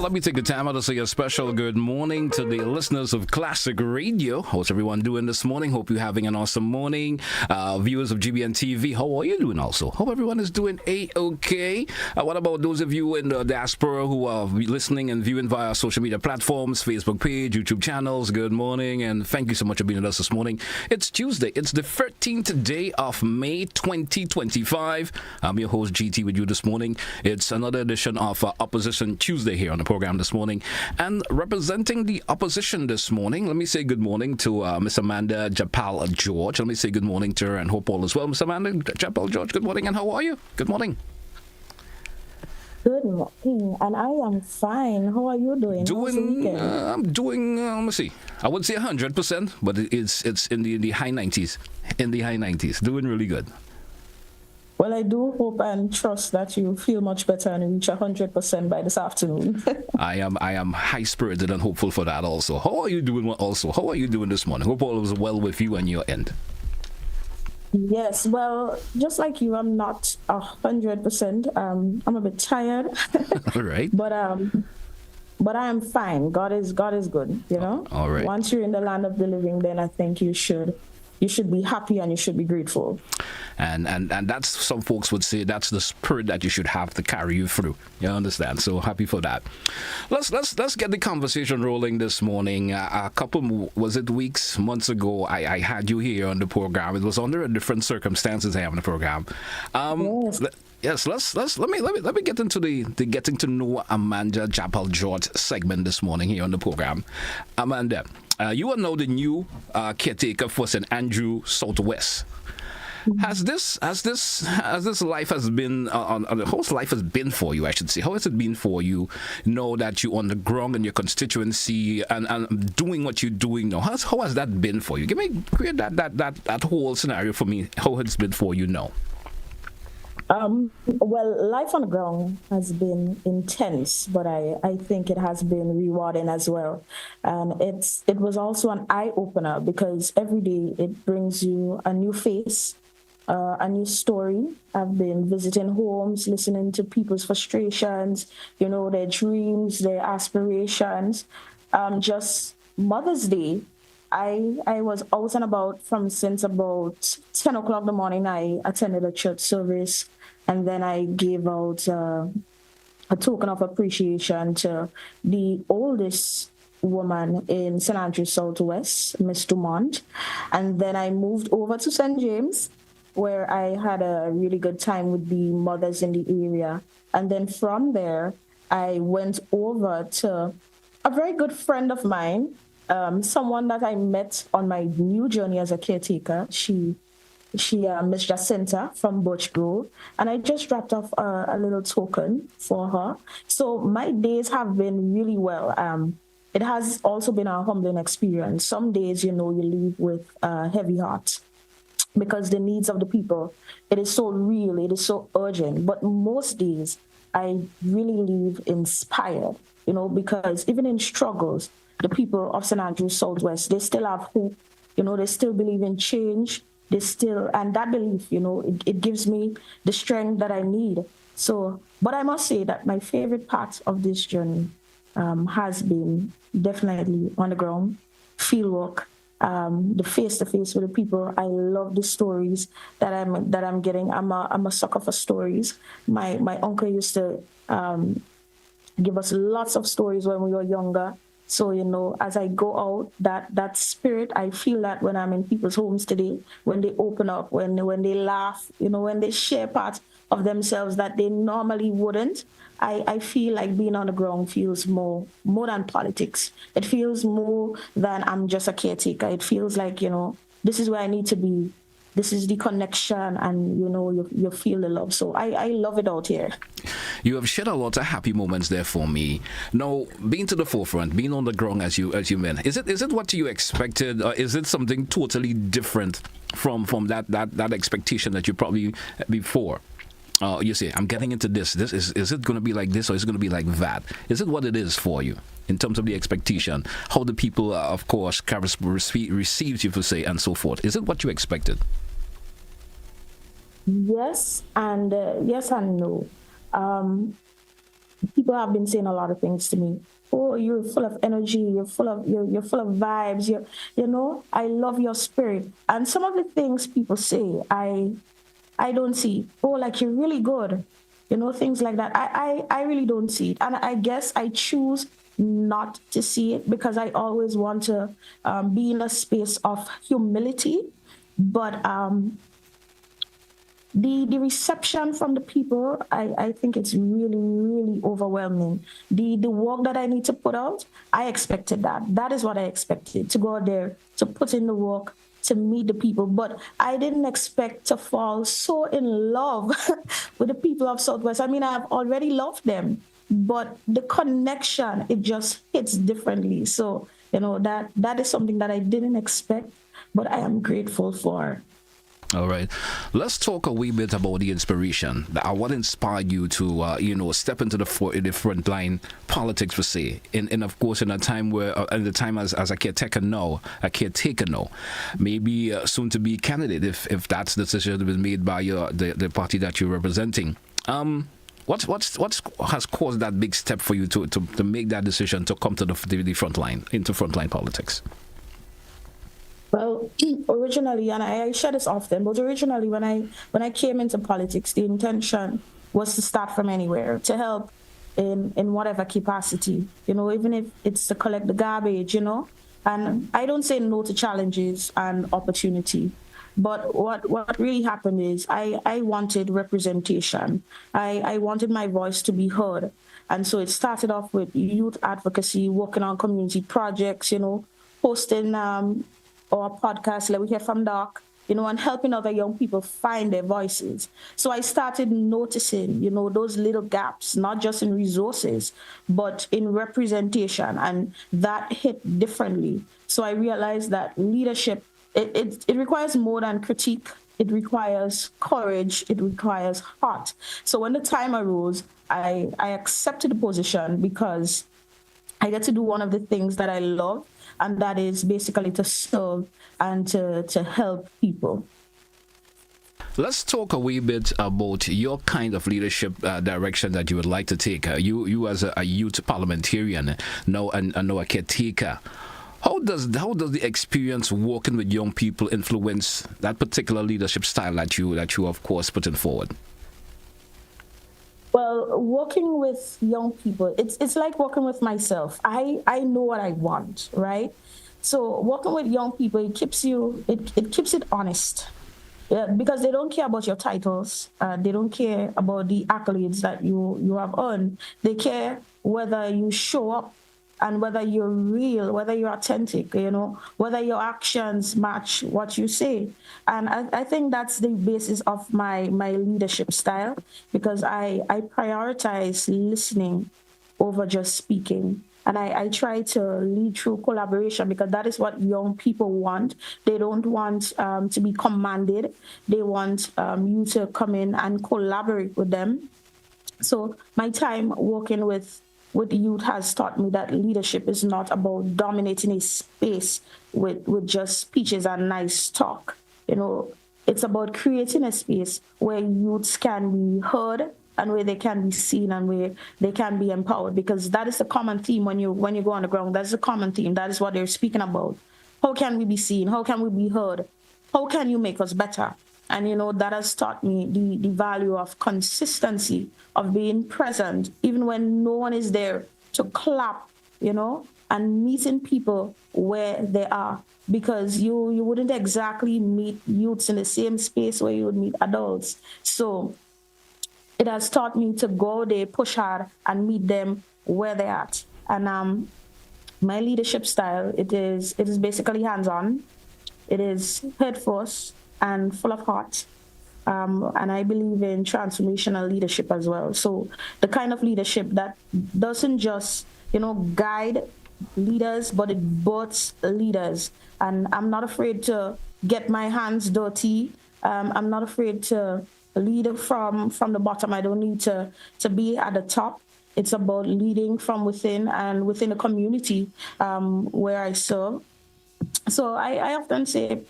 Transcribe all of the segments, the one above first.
let me take the time out to say a special good morning to the listeners of Classic Radio. How's everyone doing this morning? Hope you're having an awesome morning. Viewers of GBN TV, how are you doing also? Hope everyone is doing A-okay. What about those of you in the diaspora who are listening and viewing via social media platforms, Facebook page, YouTube channels? Good morning, and thank you so much for being with us this morning. It's Tuesday. It's the 13th day of May 2025. I'm your host, GT, with you this morning. It's another edition of Opposition Tuesday here on the program this morning. And representing the opposition this morning, let me say good morning to Miss Amanda Japal George. Let me say good morning to her and hope all is well. Miss Amanda Japal George, good morning, and how are you? Good morning. Good morning, and I am fine. How are you doing? I'm doing. Let me see. I would say 100%, but it's in the high 90s. In the high 90s, doing really good. Well, I do hope and trust that you feel much better and reach 100% by this afternoon. I am high spirited and hopeful for that also. How are you doing? Also, how are you doing this morning? Hope all is well with you and your end. Yes, well, just like you, I'm not 100%. I'm a bit tired. All right. But I am fine. God is good, you know? All right. Once you're in the land of the living, then I think you should be happy and you should be grateful. And that's, some folks would say, that's the spirit that you should have to carry you through. You understand? So happy for that. Let's get the conversation rolling this morning. A couple, months ago, I had you here on the program. It was under different circumstances I have on the program. Yes. Let me get into the getting to know Amanda Japal George segment this morning here on the program. Amanda, you are now the new caretaker for St. Andrew Southwest. Has this life has been how's life has been for you? I should say. How has it been for you? Know that you're on the ground in your constituency and doing what you're doing now. How has that been for you? Create that whole scenario for me. How has it been for you now? Well, life on the ground has been intense, but I think it has been rewarding as well. And it was also an eye-opener because every day it brings you a new face, a new story. I've been visiting homes, listening to people's frustrations, their dreams, their aspirations. Just Mother's Day, I was out and about since about 10 o'clock in the morning. I attended a church service, and then I gave out a token of appreciation to the oldest woman in St. Andrew Southwest, Miss Dumont. And then I moved over to St. James, where I had a really good time with the mothers in the area. And then from there, I went over to a very good friend of mine, someone that I met on my new journey as a caretaker. She Miss Jacinta from Birch Grove, and I just dropped off a little token for her. So my days have been really well. It has also been a humbling experience. Some days, you leave with a heavy heart because the needs of the people, it is so real, it is so urgent. But most days, I really leave inspired, because even in struggles, the people of St. Andrew Southwest, they still have hope, they still believe in change. And that belief, it gives me the strength that I need. So, but I must say that my favorite part of this journey has been definitely on the ground, field work, the face-to-face with the people. I love the stories that I'm getting. I'm a sucker for stories. My uncle used to give us lots of stories when we were younger. So, as I go out, that spirit, I feel that when I'm in people's homes today, when they open up, when they laugh, when they share parts of themselves that they normally wouldn't, I feel like being on the ground feels more than politics. It feels more than I'm just a caretaker. It feels like, this is where I need to be. This is the connection, and you feel the love. So I love it out here. You have shared a lot of happy moments there for me. Now, being to the forefront, being on the ground as you meant, is it what you expected, or is it something totally different from that expectation that you probably before? You say, I'm getting into this. Is it going to be like this, or is it going to be like that? Is it what it is for you in terms of the expectation? How the people, of course, receives you, per se, and so forth. Is it what you expected? Yes and no. people have been saying a lot of things to me. Oh, you're full of energy. You're full of vibes. I love your spirit. And some of the things people say, I don't see. Oh, like you're really good. Things like that. I really don't see it. And I guess I choose not to see it because I always want to be in a space of humility. But the reception from the people, I think it's really, really overwhelming. The work that I need to put out, I expected that. That is what I expected, to go out there, to put in the work, to meet the people. But I didn't expect to fall so in love with the people of Southwest. I mean, I've already loved them, but the connection, it just hits differently. So, that is something that I didn't expect, but I am grateful for. All right, let's talk a wee bit about the inspiration. What inspired you to, step into the front line politics, per se, and of course, in a time where, at the time as a caretaker now, maybe soon to be candidate, if that's the decision that was made by the party that you're representing. What has caused that big step for you to make that decision to come to the front line, into frontline politics? Well, originally, and I share this often, but originally when I came into politics, the intention was to start from anywhere, to help in whatever capacity, even if it's to collect the garbage, And I don't say no to challenges and opportunity. But what really happened is I wanted representation. I wanted my voice to be heard. And so it started off with youth advocacy, working on community projects, hosting or podcast like we hear from Doc, and helping other young people find their voices. So I started noticing, those little gaps, not just in resources, but in representation, and that hit differently. So I realized that leadership, it requires more than critique. It requires courage. It requires heart. So when the time arose, I accepted the position because I get to do one of the things that I love, and that is basically to serve and to help people. Let's talk a wee bit about your kind of leadership direction that you would like to take. You as a youth parliamentarian, now and now a caretaker. How does the experience working with young people influence that particular leadership style that you of course putting forward? Well, working with young people, it's like working with myself. I know what I want, right? So working with young people, it keeps it honest. Yeah, because they don't care about your titles. They don't care about the accolades that you have earned. They care whether you show up and whether you're real, whether you're authentic, whether your actions match what you say. And I think that's the basis of my leadership style, because I prioritize listening over just speaking. And I try to lead through collaboration, because that is what young people want. They don't want to be commanded. They want you to come in and collaborate with them. So my time working with youth has taught me that leadership is not about dominating a space with just speeches and nice talk. It's about creating a space where youths can be heard and where they can be seen and where they can be empowered, because that is the common theme when you go on the ground. That's the common theme. That is what they're speaking about. How can we be seen? How can we be heard? How can you make us better? And, that has taught me the value of consistency, of being present, even when no one is there to clap, and meeting people where they are. Because you wouldn't exactly meet youths in the same space where you would meet adults. So it has taught me to go there, push hard, and meet them where they're at. And my leadership style, it is basically hands-on. It is head first and full of heart. And I believe in transformational leadership as well. So the kind of leadership that doesn't just, guide leaders, but it births leaders. And I'm not afraid to get my hands dirty. I'm not afraid to lead from the bottom. I don't need to be at the top. It's about leading from within and within a community where I serve. So I often say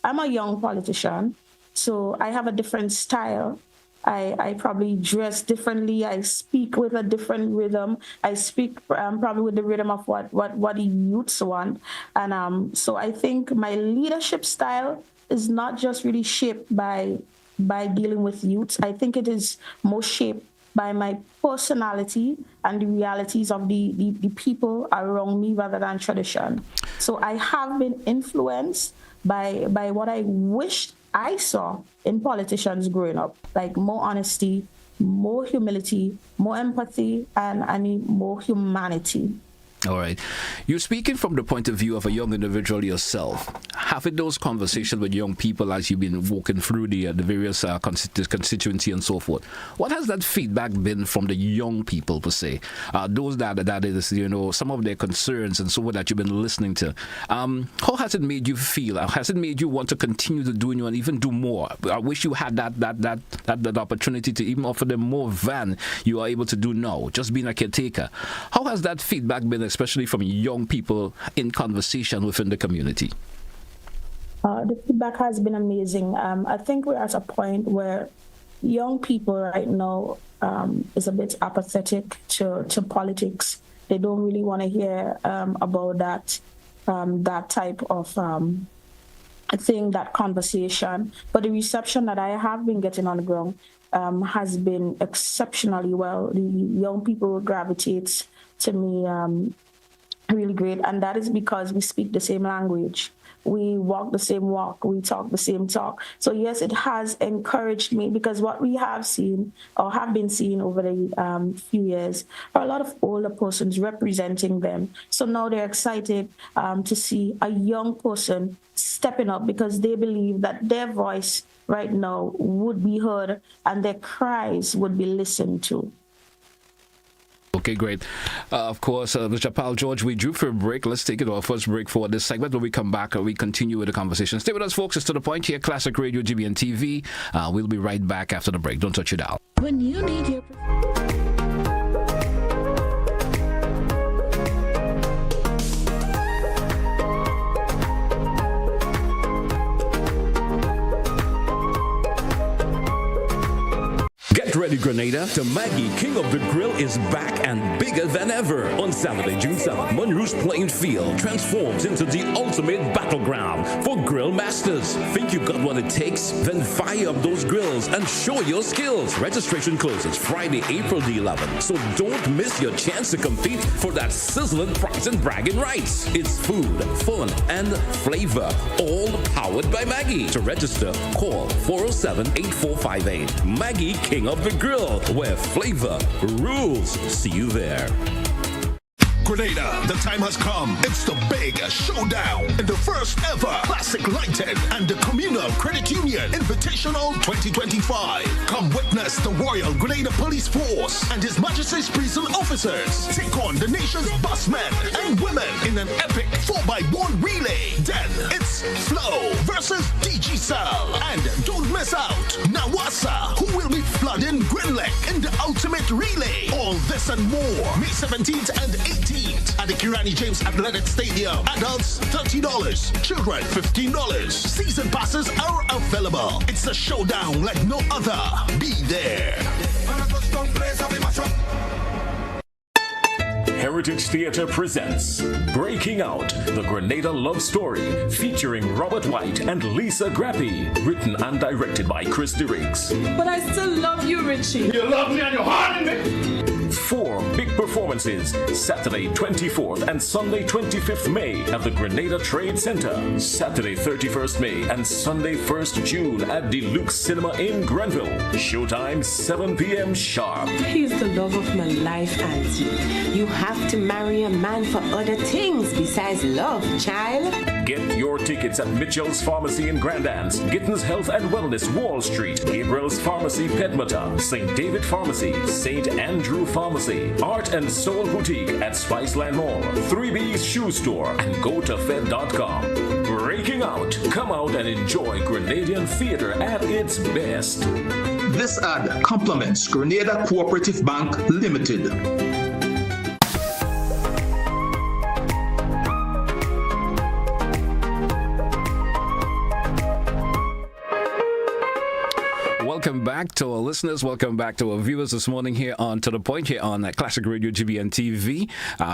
I'm a young politician. So I have a different style. I probably dress differently. I speak with a different rhythm. I speak probably with the rhythm of what the youths want. And so I think my leadership style is not just really shaped by dealing with youths. I think it is more shaped by my personality and the realities of the people around me rather than tradition. So I have been influenced by what I wished I saw in politicians growing up, like more honesty, more humility, more empathy, and more humanity. All right. You're speaking from the point of view of a young individual yourself. Having those conversations with young people as you've been walking through the various constituency and so forth. What has that feedback been from the young people per se? Those that is, some of their concerns and so on that you've been listening to. How has it made you feel? Has it made you want to continue to do and even do more? I wish you had that opportunity to even offer them more than you are able to do now, just being a caretaker. How has that feedback been, especially from young people in conversation within the community? The feedback has been amazing. I think we're at a point where young people right now is a bit apathetic to politics. They don't really want to hear about that type of thing, that conversation. But the reception that I have been getting on the ground has been exceptionally well. The young people gravitate to me really great, and that is because we speak the same language. We walk the same walk, we talk the same talk. So yes, it has encouraged me, because what we have seen or have been seeing over the few years are a lot of older persons representing them. So now they're excited to see a young person stepping up, because they believe that their voice right now would be heard and their cries would be listened to. Okay, great. Of course, Mr. Japal, George, we drew for a break. Let's take it our first break for this segment. When we come back, we continue with the conversation. Stay with us, folks. It's To The Point here, Classic Radio, GBN TV. We'll be right back after the break. Don't touch your dial. When you need your... Get ready, Grenada. The Maggie King of the Grill is back and bigger than ever. On Saturday, June 7th, Monroe's playing field transforms into the ultimate battleground for grill masters. Think you got what it takes? Then fire up those grills and show your skills. Registration closes Friday, April the 11th, so don't miss your chance to compete for that sizzling prize and bragging rights. It's food, fun, and flavor, all powered by Maggie. To register, call 407-8458. Maggie King of the Grill, where flavor rules. See you there. Grenada, the time has come. It's the big showdown in the first ever Classic Lighted and the Communal Credit Union Invitational 2025. Come witness the Royal Grenada Police Force and His Majesty's prison officers take on the nation's busmen and women in an epic 4x1 relay. Then it's Flow versus DG Cell. And don't miss out, Nawasa, who will be flooding Grenlek in the ultimate relay. All this and more, May 17th and 18th. At the Kirani James Athletic Stadium. Adults $30, children $15. Season passes are available. It's a showdown like no other. Be there. Heritage Theatre presents Breaking Out, the Grenada Love Story, featuring Robert White and Lisa Grappi, written and directed by Chris DeRiggs. But I still love you, Richie. You love me and you're harming me. 4 big performances, Saturday 24th and Sunday 25th May at the Grenada Trade Center, Saturday 31st May and Sunday 1st June at Deluxe Cinema in Grenville. Showtime 7 p.m. sharp. He's the love of my life, Auntie. You have to marry a man for other things besides love, child. Get your tickets at Mitchell's Pharmacy in Grand Anse, Gittins Health and Wellness Wall Street, Gabriel's Pharmacy Pedmata, St. David Pharmacy, St. Andrew Pharmacy, Art and Soul Boutique at Spiceland Mall, 3B's Shoe Store, and GoToFed.com. Breaking Out. Come out and enjoy Grenadian theater at its best. This ad complements Grenada Cooperative Bank Limited. Welcome back. back to our listeners. Welcome back to our viewers this morning here on To The Point here on Classic Radio GBN TV.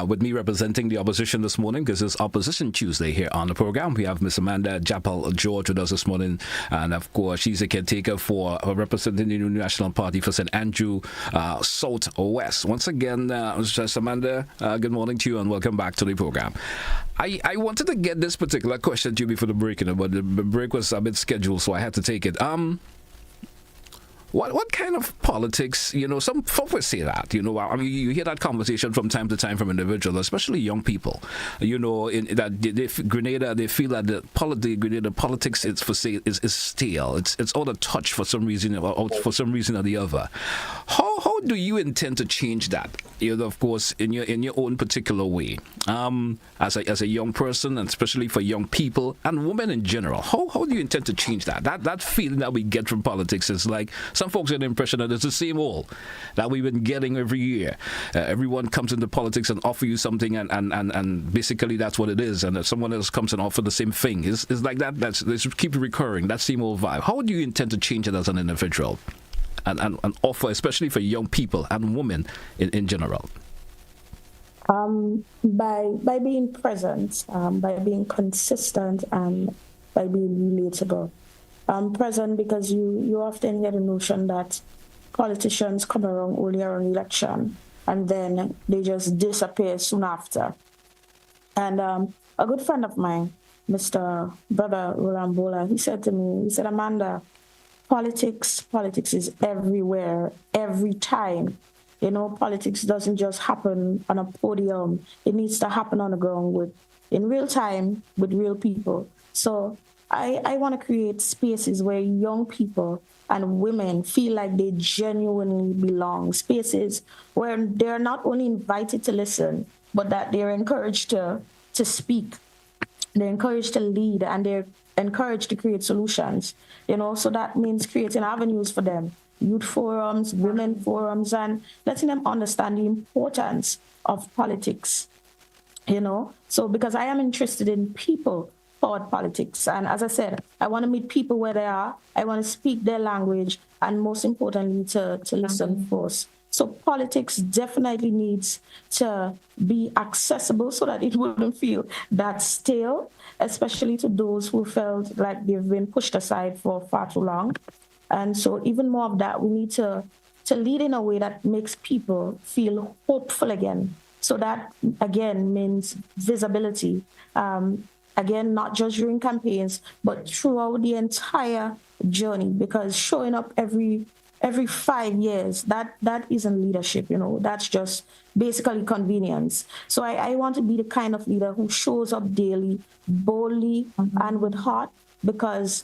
With me representing the opposition this morning because it's Opposition Tuesday here on the program. We have Miss Amanda Japal George with us this morning. And of course, she's a caretaker for representing the New National Party for St. Andrew South West. Once again, Miss Amanda, good morning to you and welcome back to the program. I wanted to get this particular question to you before the break, but the break was a bit scheduled, so I had to take it. What kind of politics, some folks say that, I mean, you hear that conversation from time to time from individuals, especially young people, Grenada, they feel that the Grenada politics is stale. It's out of touch for some reason or for some reason or the other. How do you intend to change that? Of course, in your own particular way, as a young person, and especially for young people and women in general, how do you intend to change that? That feeling that we get from politics is like some folks get the impression that it's the same old that we've been getting every year. Everyone comes into politics and offer you something, and basically that's what it is. And if someone else comes and offer the same thing, it's like that. They keep recurring. That same old vibe. How do you intend to change it as an individual? And offer, especially for young people and women in general? By being present, by being consistent, and by being relatable. Present because you often get a notion that politicians come around only around election and then they just disappear soon after. And a good friend of mine, Mr. Brother Roland Bola, he said to me, Amanda, politics is everywhere, every time. Politics doesn't just happen on a podium. It needs to happen on the ground in real time with real people. So I want to create spaces where young people and women feel like they genuinely belong. Spaces where they're not only invited to listen, but that they're encouraged to speak. They're encouraged to lead, and they're encouraged to create solutions. So that means creating avenues for them, youth forums, women forums, and letting them understand the importance of politics. So because I am interested in people forward politics, and as I said, I want to meet people where they are. I want to speak their language, and most importantly, to listen first. So politics definitely needs to be accessible so that it wouldn't feel that stale, especially to those who felt like they've been pushed aside for far too long. And so even more of that, we need to lead in a way that makes people feel hopeful again. So that, again, means visibility. Again, not just during campaigns, but throughout the entire journey, because showing up every 5 years, that isn't leadership, that's just basically convenience. So I want to be the kind of leader who shows up daily, boldly, and with heart, because,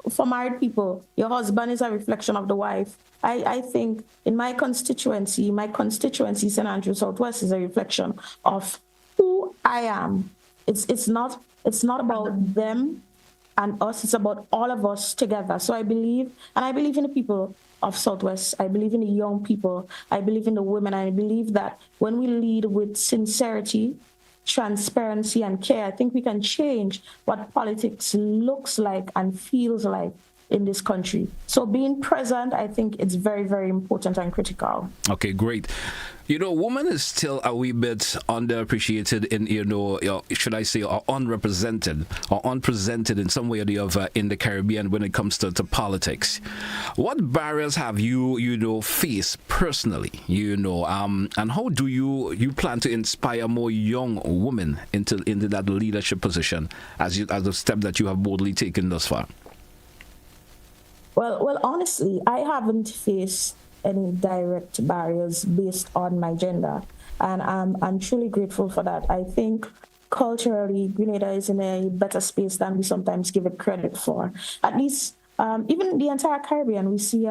for married people, your husband is a reflection of the wife. I think in my constituency, St. Andrew Southwest, is a reflection of who I am. It's not about them and us, it's about all of us together. So I believe in the people of Southwest. I believe in the young people. I believe in the women. I believe that when we lead with sincerity, transparency, and care, I think we can change what politics looks like and feels like in this country. So being present, I think it's very, very important and critical. Okay, great. Woman is still a wee bit underappreciated in, should I say, or unrepresented or unpresented in some way or the other in the Caribbean when it comes to politics. What barriers have you, faced personally, and how do you plan to inspire more young women into that leadership position as a step that you have boldly taken thus far? Well, honestly, I haven't faced any direct barriers based on my gender, and I'm truly grateful for that. I think culturally, Grenada is in a better space than we sometimes give it credit for. At least, even the entire Caribbean, we see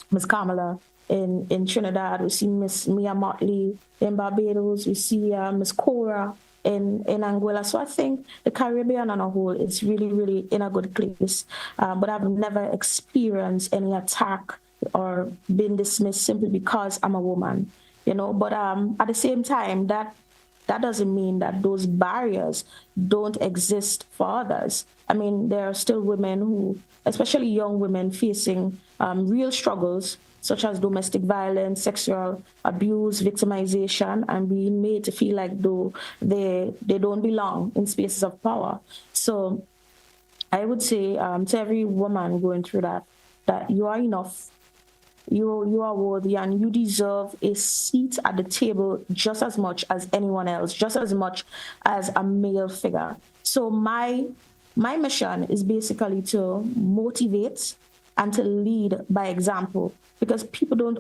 Miss Kamala in Trinidad, we see Miss Mia Motley in Barbados, we see Miss Cora in Anguilla. So I think the Caribbean on a whole is really, really in a good place. But I've never experienced any attack or been dismissed simply because I'm a woman, But at the same time, that doesn't mean that those barriers don't exist for others. I mean, there are still women who especially young women facing real struggles such as domestic violence, sexual abuse, victimization, and being made to feel like though they don't belong in spaces of power. So I would say to every woman going through that you are enough, you are worthy, and you deserve a seat at the table just as much as anyone else, just as much as a male figure. So my mission is basically to motivate and to lead by example, because people don't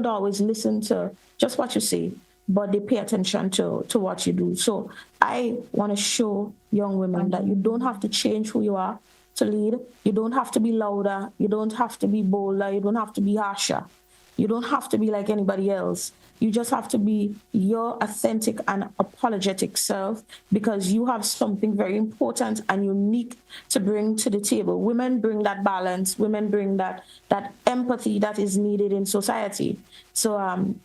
always listen to just what you say, but they pay attention to what you do. So I want to show young women that you don't have to change who you are to lead. You don't have to be louder. You don't have to be bolder. You don't have to be harsher. You don't have to be like anybody else. You just have to be your authentic and apologetic self, because you have something very important and unique to bring to the table. Women bring that balance. Women bring that empathy that is needed in society. So, and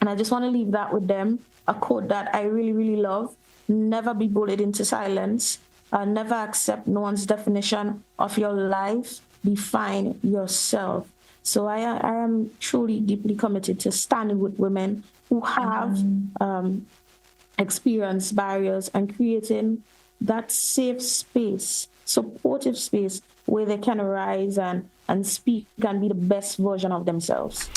I just want to leave that with them, a quote that I really, really love. Never be bullied into silence. Never accept no one's definition of your life. Define yourself. So I am truly deeply committed to standing with women who have experienced barriers and creating that safe space, supportive space where they can rise and speak and be the best version of themselves.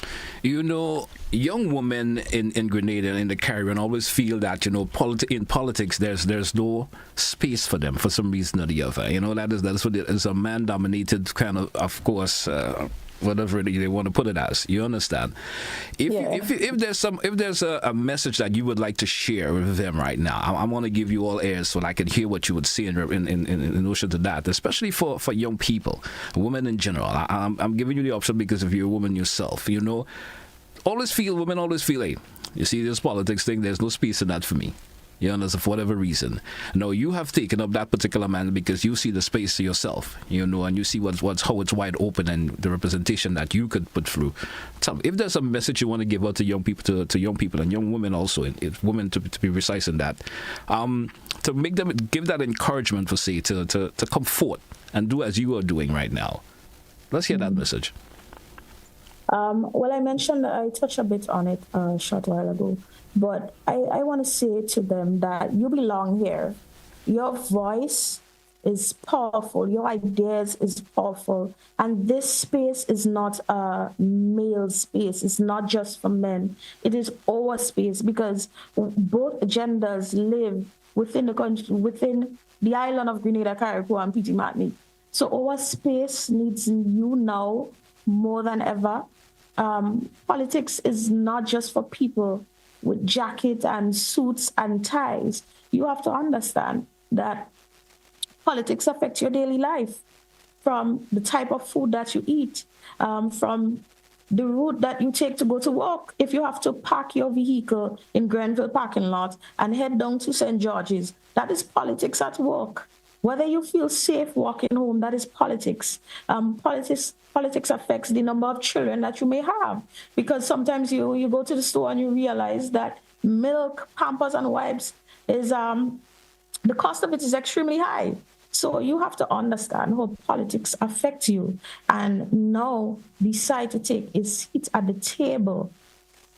You know, young women in Grenada and in the Caribbean always feel that, you know, in politics there's no space for them for some reason or the other. You know, that's what it is, a man-dominated kind of course, whatever they want to put it as. You understand? If there's a message that you would like to share with them right now, I want to give you all ears so I can hear what you would say in relation to that, especially for young people, women in general. I'm giving you the option because if you're a woman yourself, you know, women always feel, hey, you see this politics thing, there's no space in that for me. You understand, for whatever reason. No, you have taken up that particular man because you see the space to yourself, you know, and you see how it's wide open and the representation that you could put through. Tell me, if there's a message you want to give out to young people, to young people and young women also, and women to be precise in that, to make them give that encouragement for say to come forth and do as you are doing right now. Let's hear that message. Well, I touched a bit on it a short while ago, but I want to say to them that you belong here. Your voice is powerful. Your ideas is powerful. And this space is not a male space. It's not just for men. It is our space, because both genders live within the country, within the island of Grenada, Caretaker, and Petit Martinique. So our space needs you now more than ever. Politics is not just for people with jackets and suits and ties. You have to understand that politics affects your daily life, from the type of food that you eat, from the route that you take to go to work. If you have to park your vehicle in Grenville parking lot and head down to St. George's, that is politics at work. Whether you feel safe walking home, that is politics. Politics affects the number of children that you may have, because sometimes you go to the store and you realize that milk, Pampers, and wipes is the cost of it is extremely high. So you have to understand how politics affect you, and now decide to take a seat at the table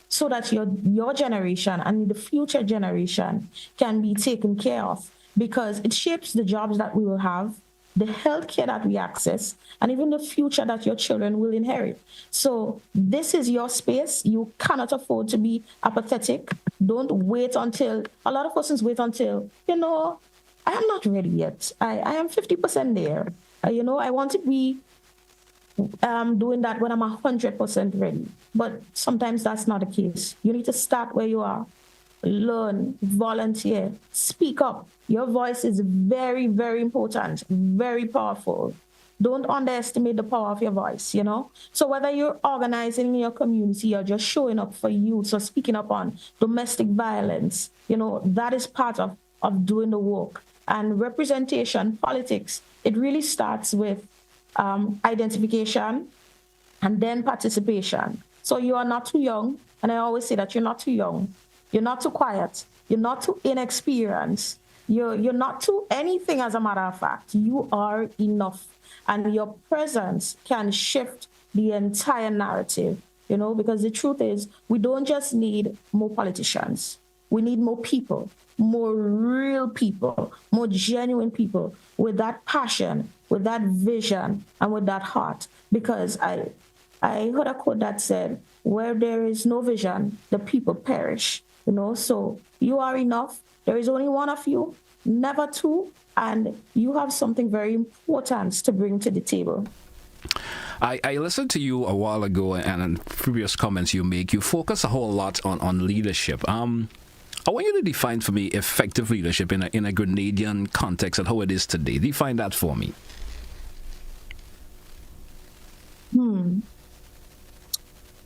so that your generation and the future generation can be taken care of, because it shapes the jobs that we will have, the healthcare that we access, and even the future that your children will inherit. So this is your space. You cannot afford to be apathetic. Don't wait until, a lot of persons wait until, I am not ready yet. I am 50% there. I want to be doing that when I'm 100% ready. But sometimes that's not the case. You need to start where you are. Learn, volunteer, speak up. Your voice is very, very important, very powerful. Don't underestimate the power of your voice, So whether you're organizing in your community or just showing up for youth or speaking up on domestic violence, that is part of doing the work. And representation, politics, it really starts with identification and then participation. So you are not too young, and I always say that you're not too young. You're not too quiet. You're not too inexperienced. You're not to anything, as a matter of fact. You are enough. And your presence can shift the entire narrative, because the truth is, we don't just need more politicians. We need more people, more real people, more genuine people with that passion, with that vision, and with that heart. Because I heard a quote that said, where there is no vision, the people perish. So you are enough. There is only one of you, never two, and you have something very important to bring to the table. I listened to you a while ago, and in previous comments you make, you focus a whole lot on leadership. I want you to define for me effective leadership in a Grenadian context and how it is today. Define that for me.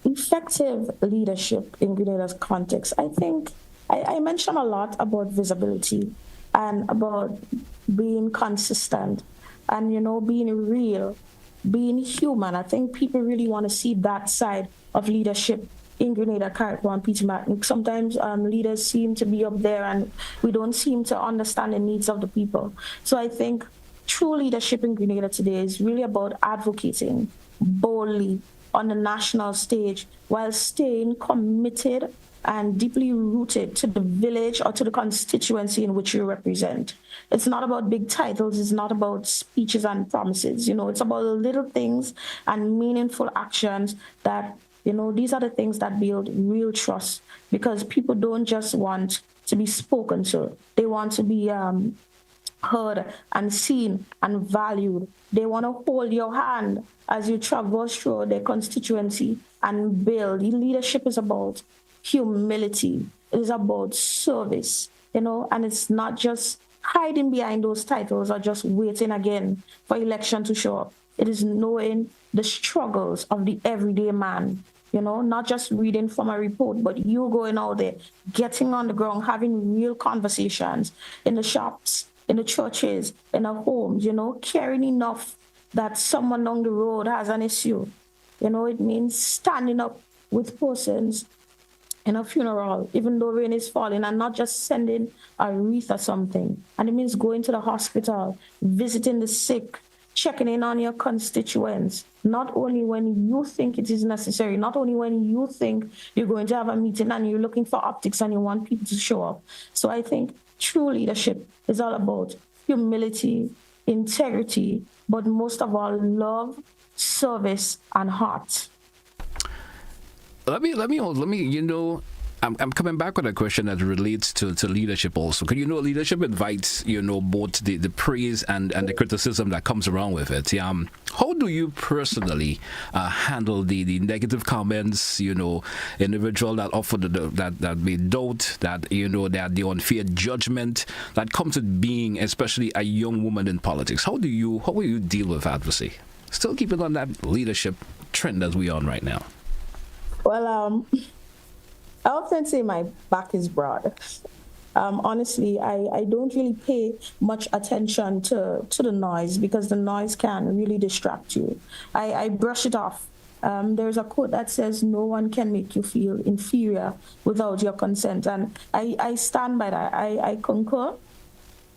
Effective leadership in Grenada's context. I think I mentioned a lot about visibility and about being consistent and, being real, being human. I think people really want to see that side of leadership in Grenada, Caretaker, and Peter Martin. Sometimes leaders seem to be up there and we don't seem to understand the needs of the people. So I think true leadership in Grenada today is really about advocating boldly on the national stage while staying committed and deeply rooted to the village or to the constituency in which you represent. It's not about big titles. It's not about speeches and promises. It's about little things and meaningful actions that, these are the things that build real trust, because people don't just want to be spoken to. They want to be heard and seen and valued. They want to hold your hand as you traverse through their constituency and build. Leadership is about humility. It is about service, and it's not just hiding behind those titles or just waiting again for election to show up. It is knowing the struggles of the everyday man, not just reading from a report, but you going out there, getting on the ground, having real conversations in the shops, in the churches, in our homes, caring enough that someone down the road has an issue. It means standing up with persons in a funeral, even though rain is falling, and not just sending a wreath or something. And it means going to the hospital, visiting the sick, checking in on your constituents, not only when you think it is necessary, not only when you think you're going to have a meeting and you're looking for optics and you want people to show up. So I think true leadership is all about humility, integrity, but most of all, love, service, and heart. Let me. I'm coming back with a question that relates to leadership also. Because leadership invites both the praise and the criticism that comes along with it. How do you personally handle the negative comments? Individual that offer that may doubt that that the unfair judgment that comes with being, especially a young woman in politics. How will you deal with adversity? Still keeping on that leadership trend as we are on right now. Well, I often say my back is broad. Honestly, I don't really pay much attention to the noise, because the noise can really distract you. I brush it off. There's a quote that says, no one can make you feel inferior without your consent. And I stand by that. I concur.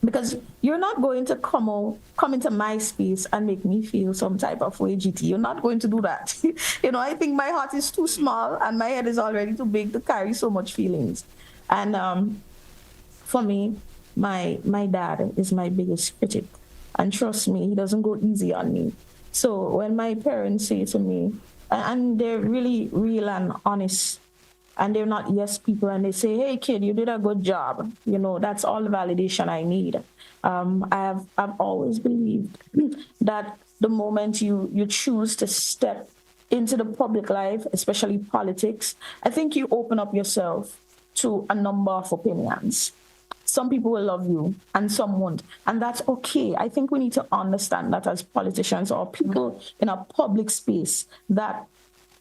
Because you're not going to come into my space and make me feel some type of way, GT. You're not going to do that. I think my heart is too small and my head is already too big to carry so much feelings. And for me, my dad is my biggest critic. And trust me, he doesn't go easy on me. So when my parents say to me, and they're really real and honest, and they're not yes people, and they say, hey kid, you did a good job. That's all the validation I need. I've always believed that the moment you choose to step into the public life, especially politics, I think you open up yourself to a number of opinions. Some people will love you and some won't. And that's okay. I think we need to understand that as politicians or people in a public space, that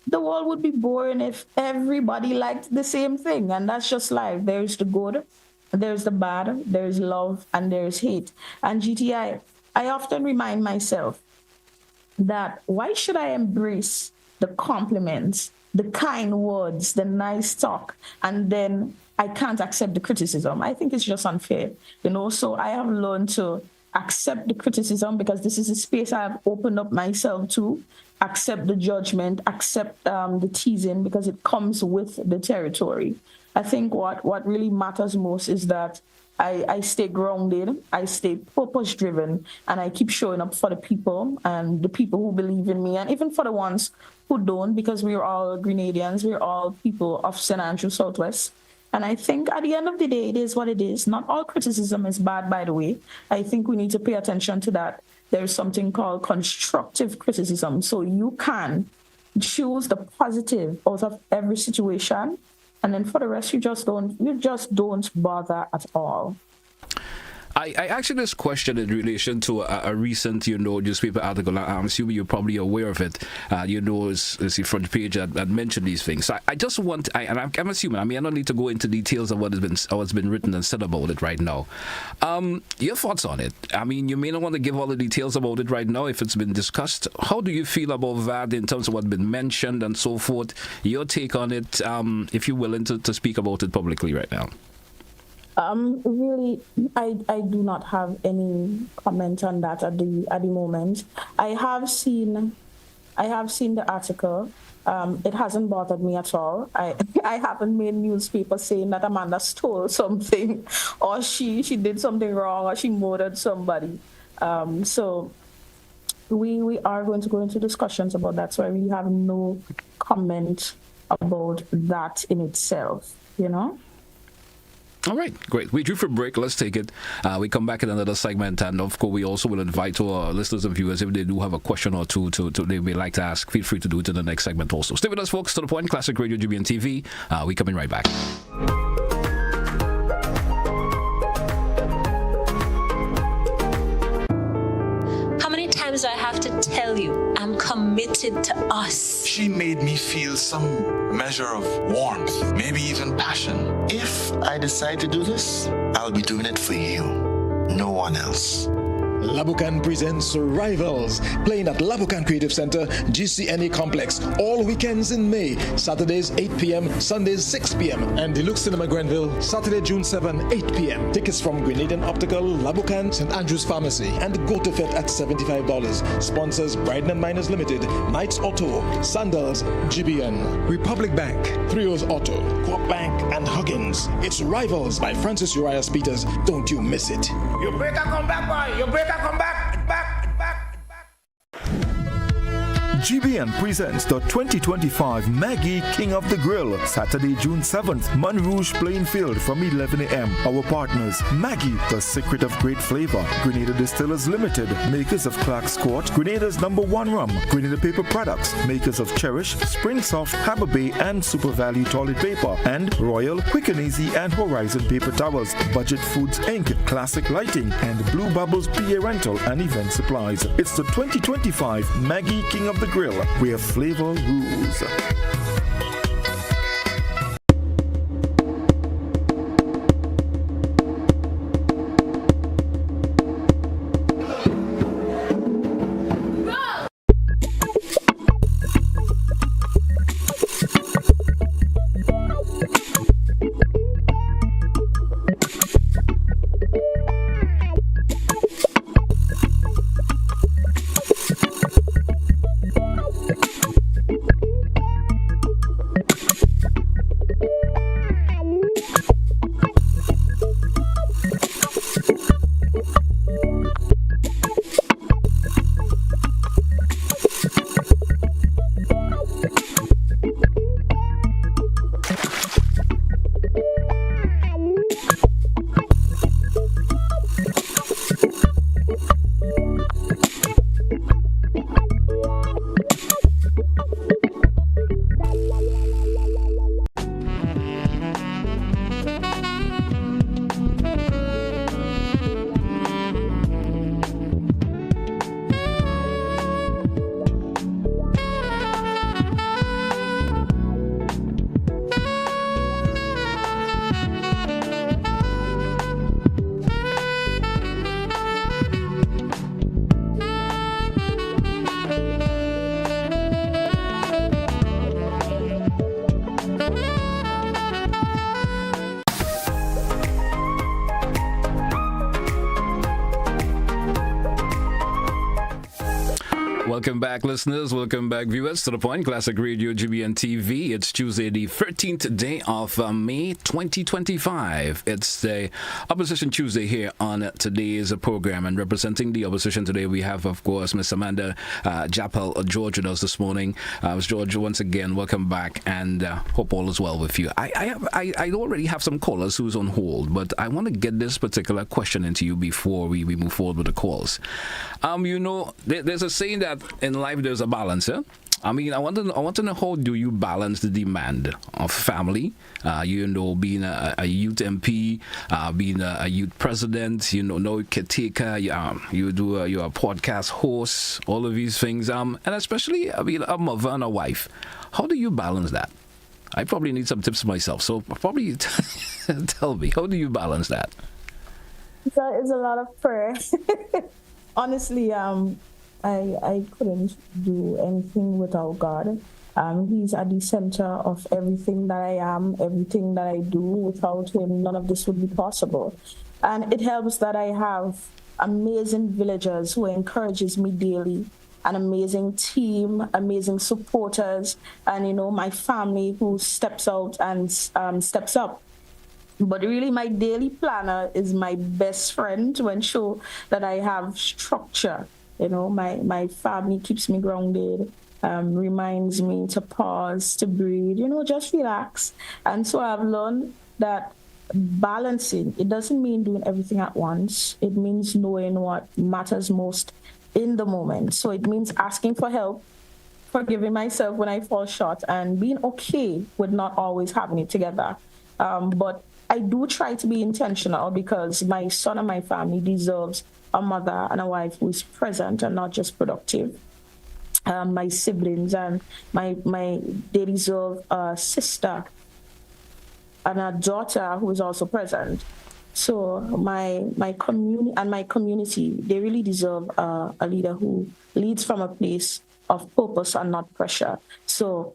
the world would be boring if everybody liked the same thing. And that's just life. There's the good, there's the bad, there's love, and there's hate. And GTI, I often remind myself that why should I embrace the compliments, the kind words, the nice talk, and then I can't accept the criticism. I think it's just unfair, So I have learned to accept the criticism because this is a space I have opened up myself to, accept the judgment, accept the teasing because it comes with the territory. I think what really matters most is that I stay grounded, I stay purpose-driven, and I keep showing up for the people and the people who believe in me, and even for the ones who don't, because we're all Grenadians, we're all people of St. Andrew Southwest. And I think at the end of the day, it is what it is. Not all criticism is bad, by the way. I think we need to pay attention to that. There's something called constructive criticism. So you can choose the positive out of every situation. And then for the rest, you just don't bother at all. I actually this question in relation to a recent, newspaper article. I'm assuming you're probably aware of it. It's the front page that mentioned these things. So I just want, and I'm assuming. I don't need to go into details of what's been written and said about it right now. Your thoughts on it? You may not want to give all the details about it right now if it's been discussed. How do you feel about that in terms of what's been mentioned and so forth? Your take on it, if you're willing to speak about it publicly right now. Really, I do not have any comment on that at the moment. I have seen the article. It hasn't bothered me at all. I haven't made newspaper saying that Amanda stole something, or she did something wrong, or she murdered somebody. So we are going to go into discussions about that. So I really have no comment about that in itself. All right, great. We drew for a break. Let's take it. We come back in another segment, and of course, we also will invite our listeners and viewers if they do have a question or two they may like to ask. Feel free to do it in the next segment also. Stay with us, folks. To the Point, Classic Radio, GBN TV. We coming right back. I have to tell you, I'm committed to us. She made me feel some measure of warmth, maybe even passion. If I decide to do this, I'll be doing it for you, no one else. Labukan presents Rivals, playing at Labukan Creative Center, GCNA Complex, all weekends in May, Saturdays 8 p.m., Sundays 6 p.m., and Deluxe Cinema Grenville, Saturday, June 7, 8 p.m. Tickets from Grenadian Optical, Labukan, St. Andrews Pharmacy, and Go to Fit at $75. Sponsors Bryden & Miners Limited, Knights Auto, Sandals, GBN, Republic Bank, Trios Auto, Coop Bank, and Huggins. It's Rivals by Francis Uriah Peters. Don't you miss it. You better come back, boy. You better come back. GBN presents the 2025 Maggie King of the Grill, Saturday, June 7th, Montrouge Plainfield from 11 a.m. Our partners, Maggie, the secret of great flavor, Grenada Distillers Limited, makers of Clark's Court, Grenada's #1 rum, Grenada Paper Products, makers of Cherish, Spring Soft, Harbour Bay, and Super Value Toilet Paper, and Royal, Quick and Easy, and Horizon Paper Towels, Budget Foods Inc., Classic Lighting, and Blue Bubbles PA Rental and Event Supplies. It's the 2025 Maggie King of the Grill, where flavor rules. Welcome back, listeners. Welcome back, viewers, to The Point, Classic Radio, GBN TV. It's Tuesday, the 13th day of May 2025. It's the Opposition Tuesday here on today's program. And representing the opposition today, we have, of course, Ms. Amanda Japal George with us this morning. Ms. George, once again, welcome back, and hope all is well with you. I already have some callers who's on hold, but I want to get this particular question into you before we move forward with the calls. There's a saying that in life there's a balance. I want to know, how do you balance the demand of family? Being a youth MP, being a youth president, no caretaker, you're a podcast host, all of these things, and especially a mother and a wife. How do you balance that? I probably need some tips myself, so probably tell me, how do you balance that? So it's a lot of prayer. Honestly, I couldn't do anything without God. He's at the center of everything that I am, everything that I do. Without him, none of this would be possible. And it helps that I have amazing villagers who encourages me daily, an amazing team, amazing supporters, and my family who steps out and steps up. But really, my daily planner is my best friend to ensure that I have structure. My family keeps me grounded, reminds me to pause, to breathe, just relax. And so I've learned that balancing, it doesn't mean doing everything at once. It means knowing what matters most in the moment. So it means asking for help, forgiving myself when I fall short, and being okay with not always having it together. But I do try to be intentional because my son and my family deserves a mother and a wife who is present and not just productive. My siblings and they deserve a sister and a daughter who is also present. So my community, they really deserve a leader who leads from a place of purpose and not pressure. So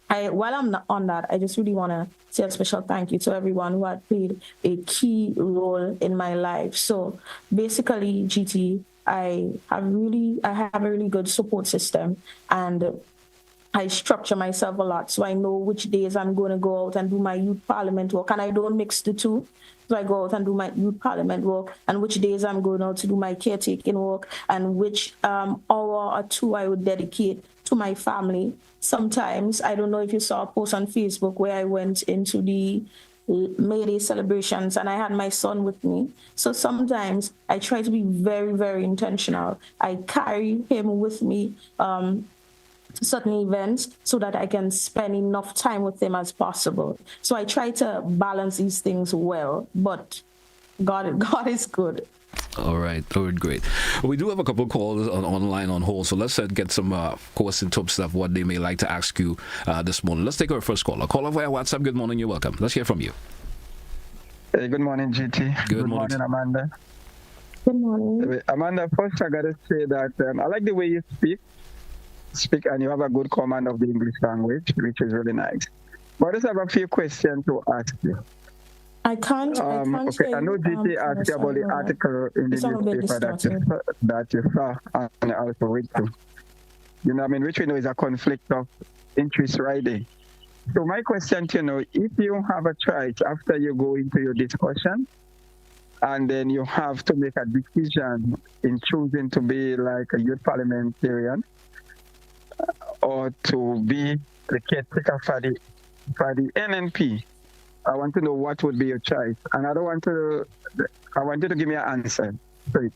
while I'm not on that, I just really want to say a special thank you to everyone who had played a key role in my life. So basically, GT, I have a really good support system, and I structure myself a lot. So I know which days I'm going to go out and do my youth parliament work, and I don't mix the two. So I go out and do my youth parliament work, and which days I'm going out to do my caretaking work, and which hour or two I would dedicate to my family. Sometimes, I don't know if you saw a post on Facebook where I went into the May Day celebrations and I had my son with me. So sometimes I try to be very, very intentional. I carry him with me to certain events so that I can spend enough time with him as possible. So I try to balance these things well, but God is good. All right, great. We do have a couple of calls online on hold, so let's get some question tips of what they may like to ask you this morning. Let's take our first caller. Caller via WhatsApp. Good morning, you're welcome. Let's hear from you. Hey, good morning, GT. Good morning, Amanda. Good morning. Amanda, first I got to say that I like the way you speak, and you have a good command of the English language, which is really nice. But I just have a few questions to ask you. I can't. Okay, I know GT asked you about the article in the newspaper that you saw and also read through. Which we know is a conflict of interest right there. So my question to you, if you have a choice after you go into your discussion, and then you have to make a decision in choosing to be like a youth parliamentarian or to be the caretaker for the NNP, I want to know what would be your choice. And I want you to give me an answer. Please.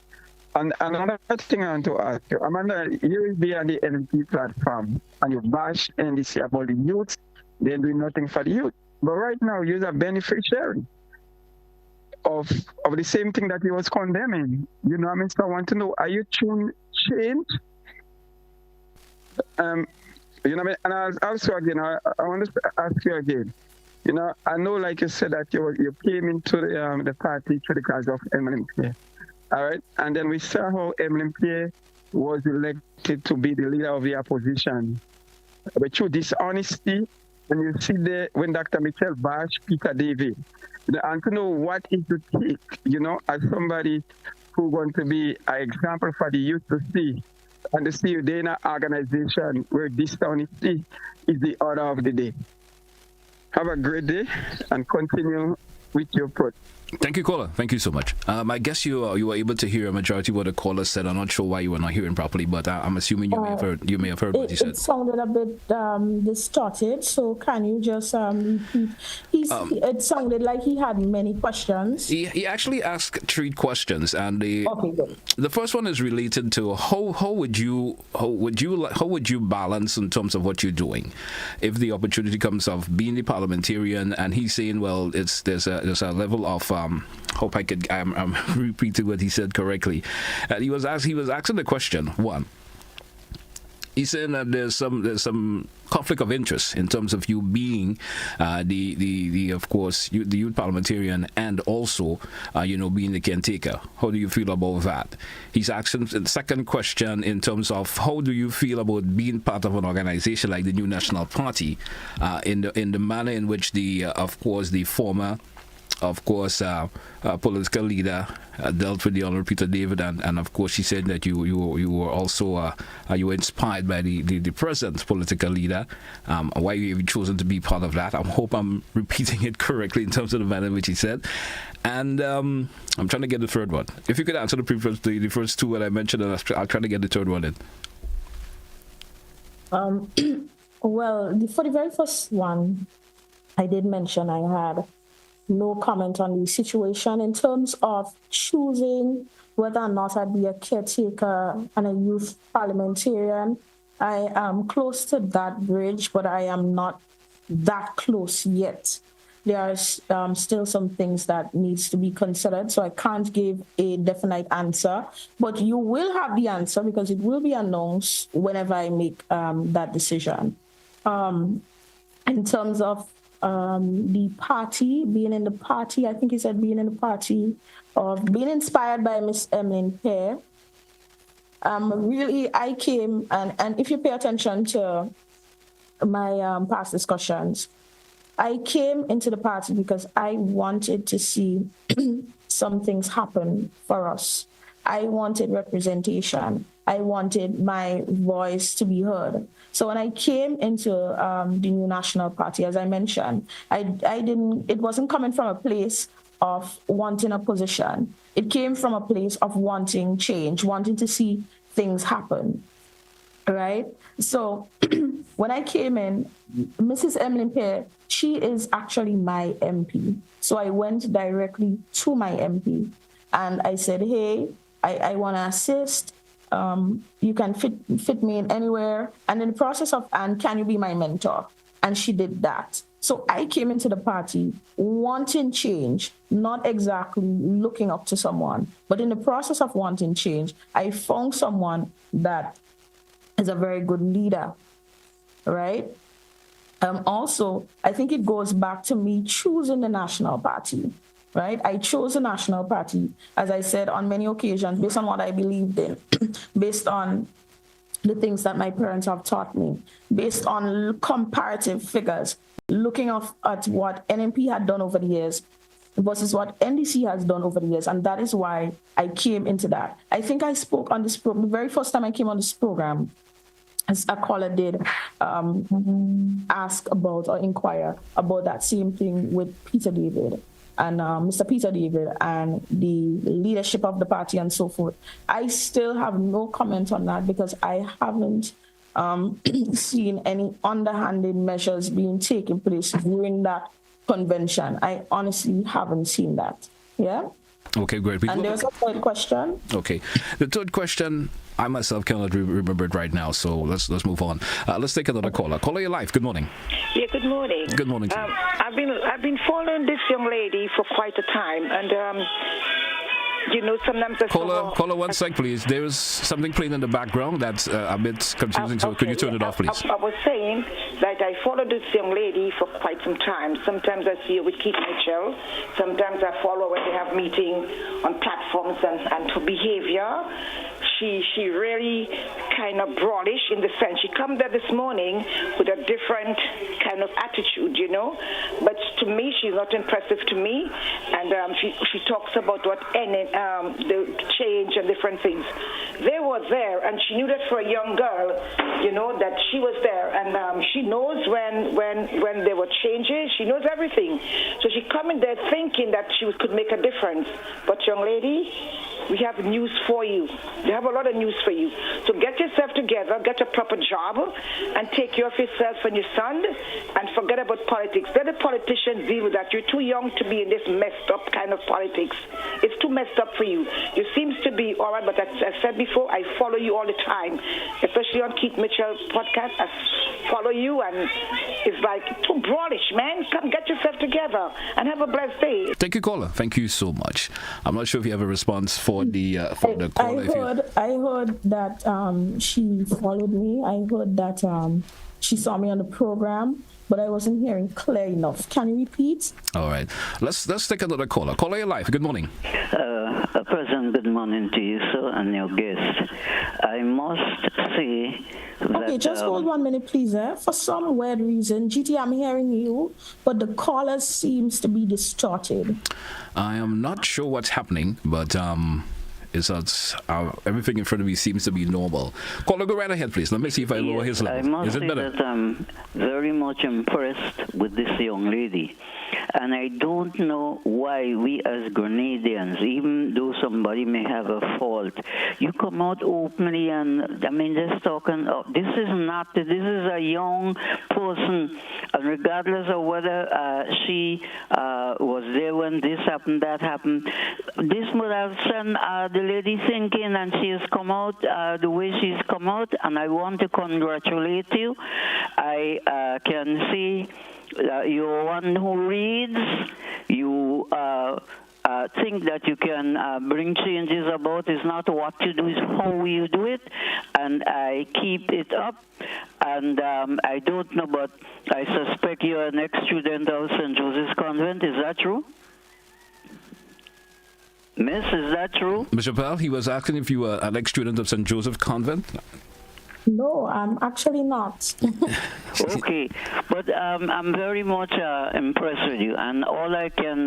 And another thing I want to ask you, Amanda, you be on the NNP platform and you bash NDC about the youth, they're doing nothing for the youth. But right now, you're a beneficiary of the same thing that he was condemning. So I want to know, are you changed? And also again, I want to ask you again. I know, like you said, that you came into the party through the cause of MLMPA. All right? And then we saw how MLMPA was elected to be the leader of the opposition. But through dishonesty, and you see there when Dr. Michelle bashed Peter David, and to know what it would take, as somebody who's going to be an example for the youth to see and to see you there in an organization where this town is the order of the day. Have a great day and continue with your project. Thank you, caller. Thank you so much. I guess you were able to hear a majority of what the caller said. I'm not sure why you were not hearing properly, but I'm assuming you may have heard what he said. It sounded a bit distorted, so can you just repeat? It sounded like he had many questions. He actually asked 3 questions, and the first one is related to how would you balance in terms of what you're doing if the opportunity comes of being the parliamentarian, and he's saying, well, there's a level of hope I'm repeating what he said correctly. He was asking the question, one, he's saying that there's some conflict of interest in terms of you being the youth parliamentarian and also being the caretaker. How do you feel about that? He's asking the second question in terms of how do you feel about being part of an organization like the New National Party in the manner in which the former political leader dealt with the Honorable Peter David, and of course she said that you were also you were inspired by the present political leader. Why you have chosen to be part of that? I hope I'm repeating it correctly in terms of the manner in which he said. And I'm trying to get the third one. If you could answer the first 2 that I mentioned, and I'll try to get the third one in. Well, for the very first one, I did mention I had no comment on the situation in terms of choosing whether or not I'd be a caretaker and a youth parliamentarian. I am close to that bridge, but I am not that close yet. There are still some things that needs to be considered, so I can't give a definite answer. But you will have the answer because it will be announced whenever I make that decision. In terms of the party, being in the party, I think he said being in the party, or being inspired by Miss Emmeline Pear. Really, I came, and if you pay attention to my past discussions, I came into the party because I wanted to see some things happen for us. I wanted representation. I wanted my voice to be heard. So when I came into the New National Party, as I mentioned, it wasn't coming from a place of wanting a position. It came from a place of wanting change, wanting to see things happen, right? So when I came in, Mrs. Emmeline Pear, she is actually my MP. So I went directly to my MP and I said, hey, I want to assist. You can fit me in anywhere. And in the process of, and can you be my mentor? And she did that. So I came into the party wanting change, not exactly looking up to someone. But in the process of wanting change, I found someone that is a very good leader, right? Also, I think it goes back to me choosing the National Party, right? I chose the National Party, as I said, on many occasions, based on what I believed in, based on the things that my parents have taught me, based on comparative figures, looking at what NMP had done over the years versus what NDC has done over the years. And that is why I came into that. I think I spoke on this program, the very first time I came on this program, as a caller did ask about or inquire about that same thing with Peter David and Mr. Peter David and the leadership of the party and so forth. I still have no comment on that because I haven't seen any underhanded measures being taken place during that convention. I honestly haven't seen that. Yeah. Okay, great. And there's a third question. Okay. The third question, I myself cannot remember it right now, so let's move on. Let's take another caller. Caller, you're live. Good morning. Yeah, good morning. Good morning. I've been following this young lady for quite a time, and you know, sometimes caller, 1 sec, please. There is something playing in the background that's a bit confusing, so could you turn it off, please? I was saying that I follow this young lady for quite some time. Sometimes I see her with Keith Mitchell. Sometimes I follow when they have meetings on platforms and her behavior. She really kind of broadish in the sense. She come there this morning with a different kind kind of attitude, you know. But to me, she's not impressive to me. And she talks about the change and different things. They were there, and she knew that for a young girl, you know, that she was there. And she knows when there were changes. She knows everything. So she come in there thinking that she could make a difference. But young lady, we have news for you. We have a lot of news for you. So get yourself together, get a proper job, and take care of yourself and your son, and forget about politics. Let the politicians deal with that. You're too young to be in this messed up kind of politics. It's too messed up for you. You seems to be all right, but as I said before, I follow you all the time, especially on Keith Mitchell podcast. I follow you, and it's like too broadish, man. Come get yourself together and have a blessed day. Thank you, caller. Thank you so much. I'm not sure if you have a response for the caller. I heard that she followed me. I heard that she saw me on the program, but I wasn't hearing clear enough. Can you repeat? All right. Let's take another caller. Caller, you're live. Good morning. President, good morning to you, sir, and your guest. I must say that... Okay, just hold 1 minute, please. For some weird reason, GT, I'm hearing you, but the caller seems to be distorted. I am not sure what's happening, but everything in front of me seems to be normal. Caller, go right ahead, please. Let me see if I lower his level. I must Is it say better? that I'm very much impressed with this young lady. And I don't know why we as Grenadians, even though somebody may have a fault, you come out openly and, just talking, this is a young person, and regardless of whether she was there when this happened, that happened, this would have sent the lady thinking, and she has come out the way she's come out, and I want to congratulate you. I can see you're one who reads, you think that you can bring changes about. It's not what you do, it's how you do it, and I keep it up. And I don't know, but I suspect you're an ex-student of St. Joseph's Convent. Is that true? Miss, is that true? Mr. Japal, he was asking if you were an ex-student of St. Joseph Convent. No, I'm actually not. Okay, but I'm very much impressed with you, and all I can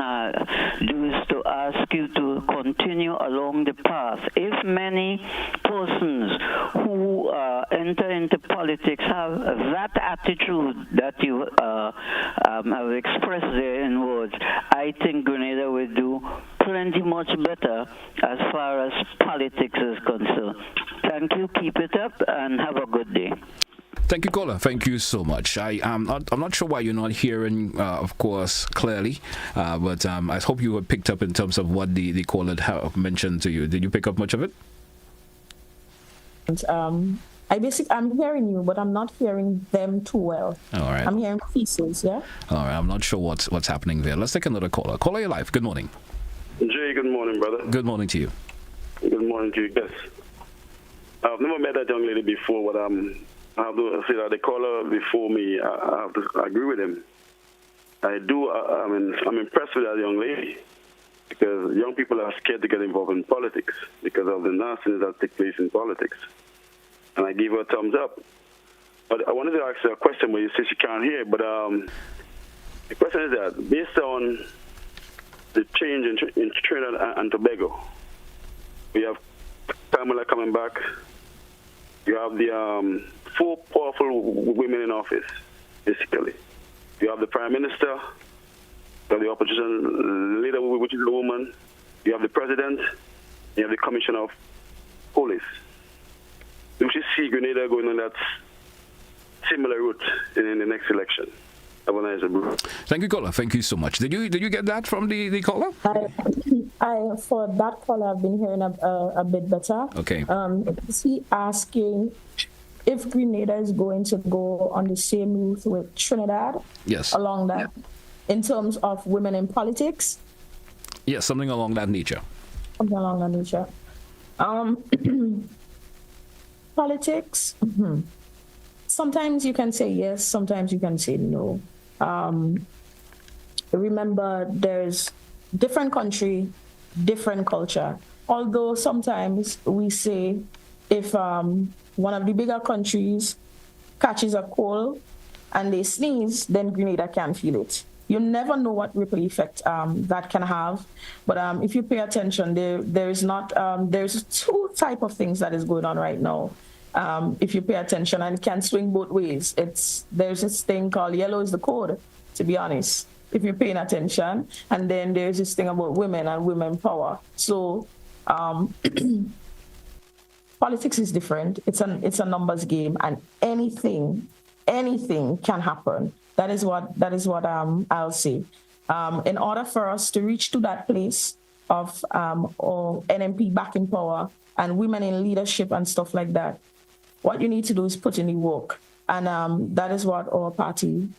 do is to ask you to continue along the path. If many persons who enter into politics have that attitude that you have expressed there in words, I think Grenada will do plenty much better as far as politics is concerned. Thank you, keep it up, and have a good day. Thank you, caller. Thank you so much. I'm not sure why you're not hearing, of course, clearly, but I hope you have picked up in terms of what the caller mentioned to you. Did you pick up much of it? I'm hearing you, but I'm not hearing them too well. All right. I'm hearing pieces, yeah? All right. I'm not sure what's happening there. Let's take another caller. Caller, you're live. Good morning. Jay, good morning, brother. Good morning to you. Good morning to you, yes. I've never met that young lady before, but I have to say that the caller before me, I have to agree with him. I'm impressed with that young lady because young people are scared to get involved in politics because of the nastiness that takes place in politics. And I gave her a thumbs up. But I wanted to ask her a question where you say she can't hear, but the question is that based on the change in Trinidad and Tobago, we have Pamela coming back. You have the 4 powerful women in office, basically. You have the Prime Minister, you have the opposition leader, which is a woman, you have the President, you have the Commissioner of Police. We should see Grenada going on that similar route in the next election. Have a nice day. Thank you, caller. Thank you so much. Did you get that from the caller? I for that caller, I've been hearing a bit better. Okay. Is he asking if Grenada is going to go on the same route with Trinidad? Yes. Along that, in terms of women in politics? Yes, something along that nature. Something along that nature. Politics. Sometimes you can say yes, sometimes you can say no. Remember, there's different country, different culture. Although sometimes we say if one of the bigger countries catches a cold and they sneeze, then Grenada can feel it. You never know what ripple effect that can have. But if you pay attention, there's two type of things that is going on right now. If you pay attention, and it can swing both ways. There's this thing called yellow is the code, to be honest, if you're paying attention. And then there's this thing about women and women power. So politics is different. It's a numbers game, and anything can happen. That is what I'll say. In order for us to reach to that place of or NMP back in power and women in leadership and stuff like that, what you need to do is put in the work. And that is what our party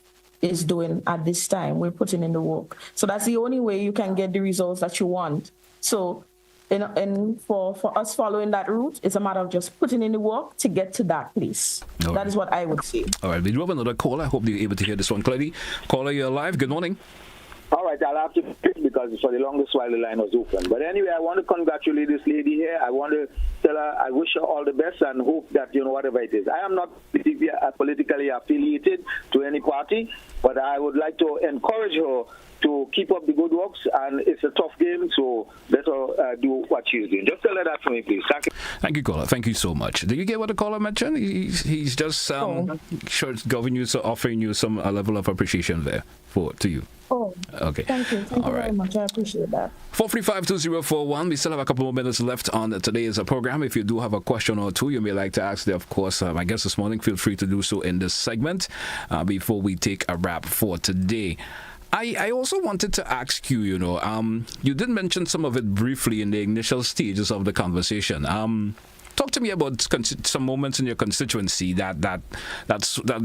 is doing at this time. We're putting in the work. So that's the only way you can get the results that you want. So for us following that route, it's a matter of just putting in the work to get to that place. All that right. Is what I would say. All right, we do have another caller. I hope you're able to hear this one clearly. Caller, you're live. Good morning. All right, I'll have to pick because for the longest while the line was open. But anyway, I want to congratulate this lady here. I want to tell her I wish her all the best and hope that, whatever it is. I am not politically affiliated to any party, but I would like to encourage her to keep up the good works, and it's a tough game, so let her do what she's doing. Just tell her that for me, please. Thank you. Thank you, caller. Thank you so much. Did you get what the caller mentioned? He's just offering you some level of appreciation there to you. Oh, okay. Thank you. Thank you very much. I appreciate that. 435-2041. We still have a couple more minutes left on today's program. If you do have a question or two you may like to ask there, of course, I guess this morning, feel free to do so in this segment before we take a wrap for today. I also wanted to ask you, you did mention some of it briefly in the initial stages of the conversation. Talk to me about some moments in your constituency that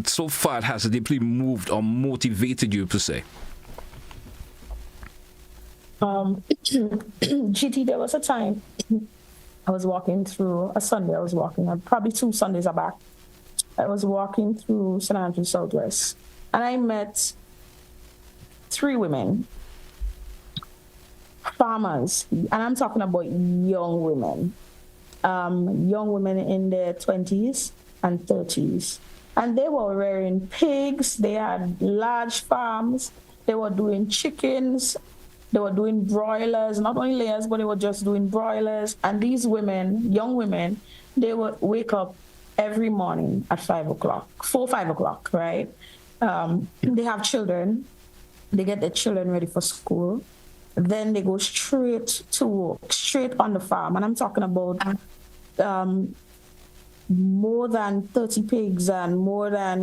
so far has deeply moved or motivated you, per se. GT, there was a time I was walking through a Sunday. Probably 2 Sundays back. I was walking through St. Andrews Southwest, and I met 3 women, farmers, and I'm talking about young women in their 20s and 30s. And they were rearing pigs, they had large farms, they were doing chickens, they were doing broilers, not only layers, but they were just doing broilers. And these women, young women, they would wake up every morning at 5 o'clock, right? They have children. They get their children ready for school. Then they go straight to work, straight on the farm. And I'm talking about more than 30 pigs and more than,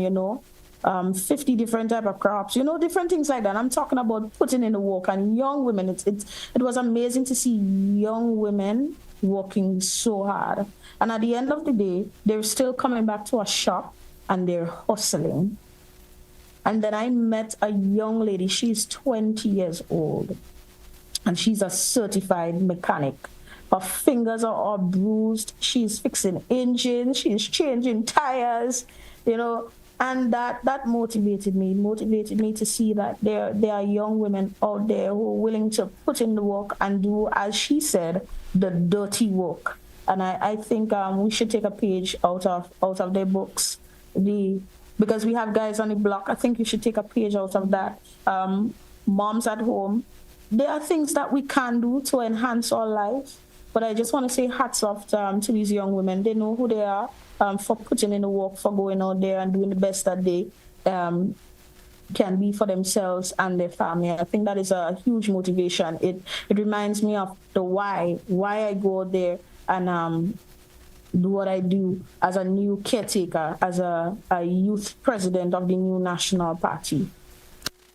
50 different type of crops, different things like that. I'm talking about putting in the work. And young women, it was amazing to see young women working so hard. And at the end of the day, they're still coming back to a shop and they're hustling. And then I met a young lady, she's 20 years old, and she's a certified mechanic. Her fingers are all bruised. She's fixing engines, she's changing tires, and that motivated me to see that there are young women out there who are willing to put in the work and do, as she said, the dirty work. And I think we should take a page out of their books. Because we have guys on the block, I think you should take a page out of that. Moms at home, there are things that we can do to enhance our life. But I just want to say hats off to these young women. They know who they are for putting in the work, for going out there and doing the best that they can be for themselves and their family. I think that is a huge motivation. It reminds me of the why I go out there and do what I do as a new caretaker, as a youth president of the new national party.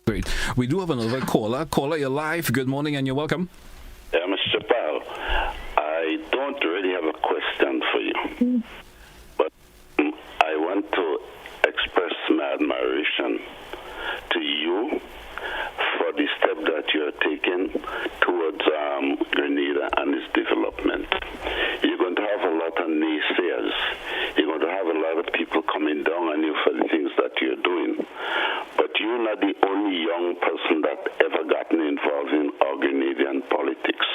Great. We do have another caller. Caller, you're live. Good morning and you're welcome. Mr. Japal, I don't really have a question for you, but I want to express my admiration to you for the step that you're taking towards Grenada and its development. You're going to have a lot of naysayers. You're going to have a lot of people coming down on you for the things that you're doing. But you're not the only young person that ever gotten involved in our Grenadian politics.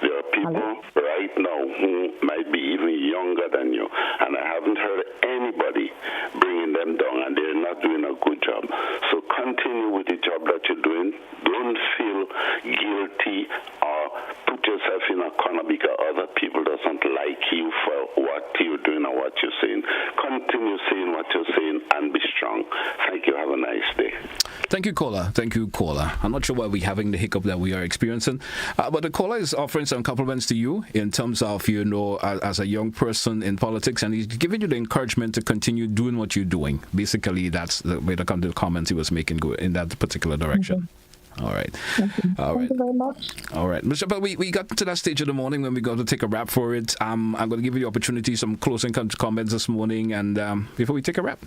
There are people right now who might be even younger than you, and I haven't heard anybody bringing them down, and they're not are doing a good job. So continue with the job that you're doing. Don't feel guilty or put yourself in a corner because other people doesn't like you for what you're doing or what you're saying. Continue saying what you're saying and be strong. Thank you. Have a nice day. Thank you, caller. Thank you, caller. I'm not sure why we're having the hiccup that we are experiencing, but the caller is offering some compliments to you in terms of, as a young person in politics, and he's giving you the encouragement to continue doing what you're doing. Basically, that's the way the comments he was making go in that particular direction. Mm-hmm. All right. All right. Thank you very much. All right. Mr. But we got to that stage of the morning when we got to take a wrap for it. I'm going to give you the opportunity, some closing comments this morning, and before we take a wrap.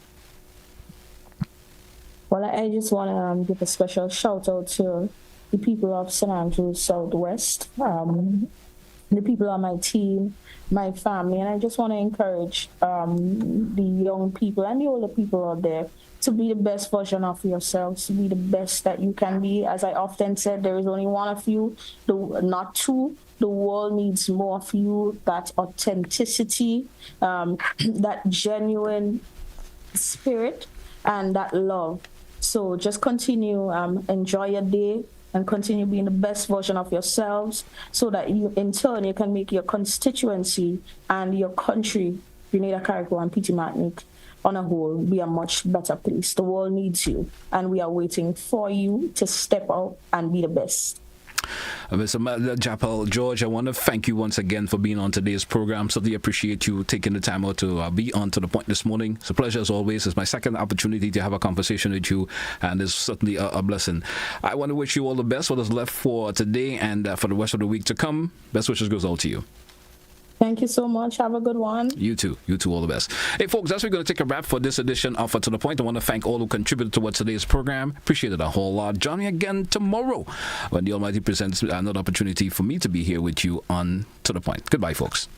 Well, I just want to give a special shout out to the people of St. Andrews Southwest, the people on my team, my family, and I just want to encourage the young people and the older people out there to be the best version of yourselves, to be the best that you can be. As I often said, there is only one of you, not two. The world needs more of you, that authenticity, that genuine spirit, and that love. So just continue, enjoy your day, and continue being the best version of yourselves so that you, in turn, you can make your constituency and your country, Grenada, Carriacou, and PT Martinique, on a whole, be a much better place. The world needs you, and we are waiting for you to step out and be the best. Mr. Japal, George, I want to thank you once again for being on today's program. Certainly appreciate you taking the time out to be on To The Point this morning. It's a pleasure as always. It's my second opportunity to have a conversation with you, and it's certainly a blessing. I want to wish you all the best, what is left for today and for the rest of the week to come. Best wishes goes out to you. Thank you so much. Have a good one. You too. You too. All the best. Hey, folks, that's we're going to take a wrap for this edition of To The Point. I want to thank all who contributed towards today's program. Appreciate it a whole lot. Join me again tomorrow when the Almighty presents another opportunity for me to be here with you on To The Point. Goodbye, folks.